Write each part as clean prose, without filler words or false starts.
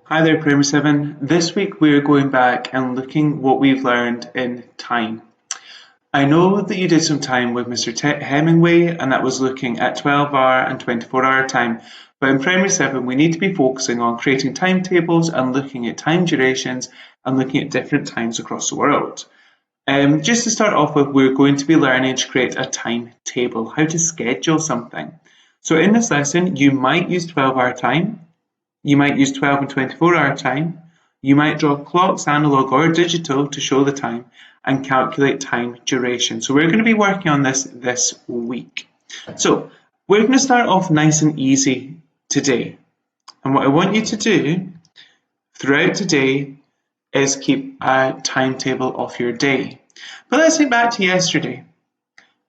Hi there, Primary 7. This week we're going back and looking what we've learned in time. I know that you did some time with Mr. Hemingway, and that was looking at 12-hour and 24-hour time. But in Primary 7, we need to be focusing on creating timetables and looking at time durations and looking at different times across the world. Just to start off with, we're going to be learning to create a timetable, how to schedule something. So in this lesson, you might use 12-hour time. You might use 12 and 24-hour time. You might draw clocks, analog or digital, to show the time and calculate time duration. So we're going to be working on this week. So we're going to start off nice and easy today. And what I want you to do throughout today is keep a timetable of your day. But let's think back to yesterday.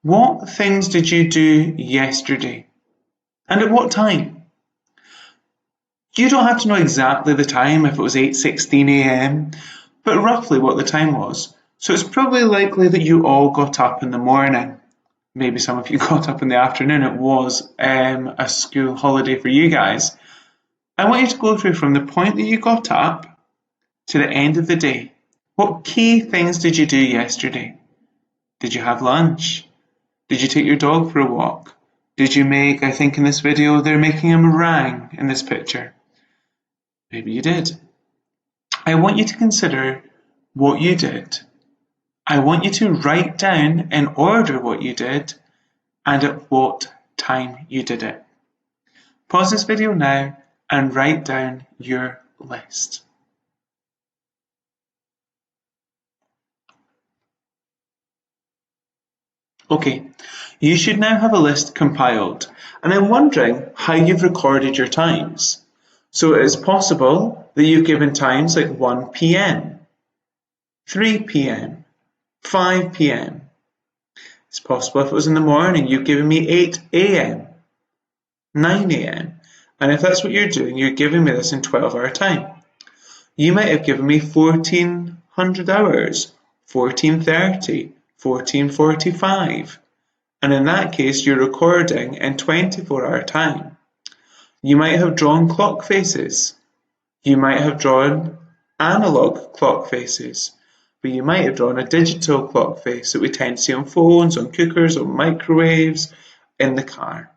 What things did you do yesterday? And at what time? You don't have to know exactly the time, if it was 8:16 a.m, but roughly what the time was. So it's probably likely that you all got up in the morning. Maybe some of you got up in the afternoon. It was a school holiday for you guys. I want you to go through from the point that you got up to the end of the day. What key things did you do yesterday? Did you have lunch? Did you take your dog for a walk? Did you make, I think in this video, they're making a meringue in this picture. Maybe you did. I want you to consider what you did. I want you to write down in order what you did and at what time you did it. Pause this video now and write down your list. Okay, you should now have a list compiled, and I'm wondering how you've recorded your times. So it is possible that you've given times like 1 p.m, 3 p.m, 5 p.m. It's possible if it was in the morning, you've given me 8 a.m, 9 a.m. And if that's what you're doing, you're giving me this in 12-hour time. You might have given me 1400 hours, 1430, 1445. And in that case, you're recording in 24-hour time. You might have drawn clock faces. You might have drawn analog clock faces. But you might have drawn a digital clock face that we tend to see on phones, on cookers, on microwaves, in the car.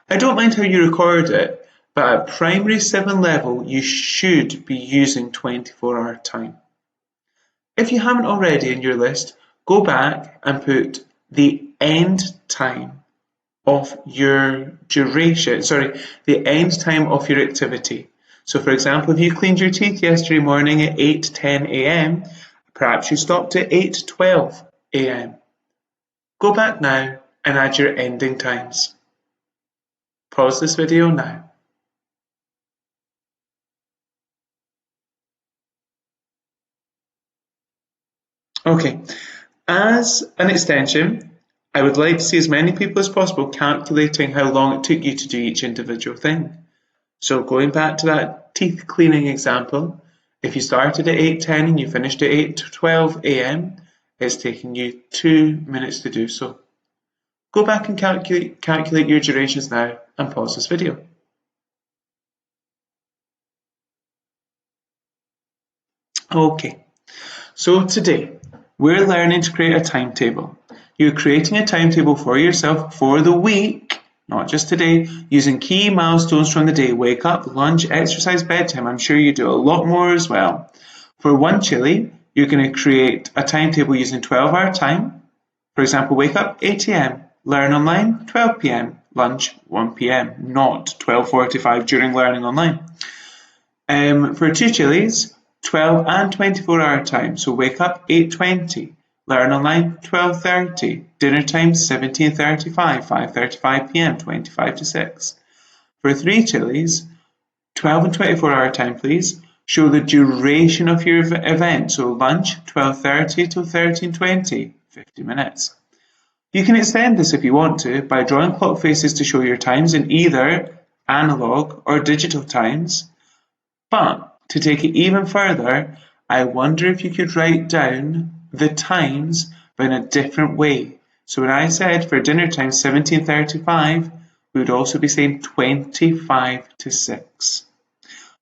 I don't mind how you record it, but at primary 7 level, you should be using 24-hour time. If you haven't already in your list, go back and put the end time of your duration, the end time of your activity. So for example, if you cleaned your teeth yesterday morning at 8:10 a.m, perhaps you stopped at 8:12 a.m. Go back now and add your ending times. Pause this video now. Okay, as an extension, I would like to see as many people as possible calculating how long it took you to do each individual thing. So going back to that teeth cleaning example, if you started at 8:10 and you finished at 8:12 a.m, it's taking you 2 minutes to do so. Go back and calculate your durations now and pause this video. Okay, so today we're learning to create a timetable. You're creating a timetable for yourself for the week, not just today, using key milestones from the day. Wake up, lunch, exercise, bedtime. I'm sure you do a lot more as well. For one chili, you're going to create a timetable using 12-hour time. For example, wake up 8 a.m, learn online 12 p.m, lunch 1 p.m, not 12:45 during learning online. For 2 chilies, 12 and 24-hour time. So wake up 8:20. Learn online 12:30. Dinner time 17:35, 5:35 p.m, 25 to 6. For 3 chilies, 12 and 24-hour time please. Show the duration of your event. So lunch 12:30 till 13:20, 50 minutes. You can extend this if you want to by drawing clock faces to show your times in either analog or digital times. But to take it even further, I wonder if you could write down the times but in a different way. So when I said for dinner time 17:35, we would also be saying 25 to 6.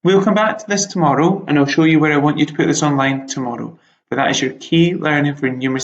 We'll come back to this tomorrow and I'll show you where I want you to put this online tomorrow. But that is your key learning for numeracy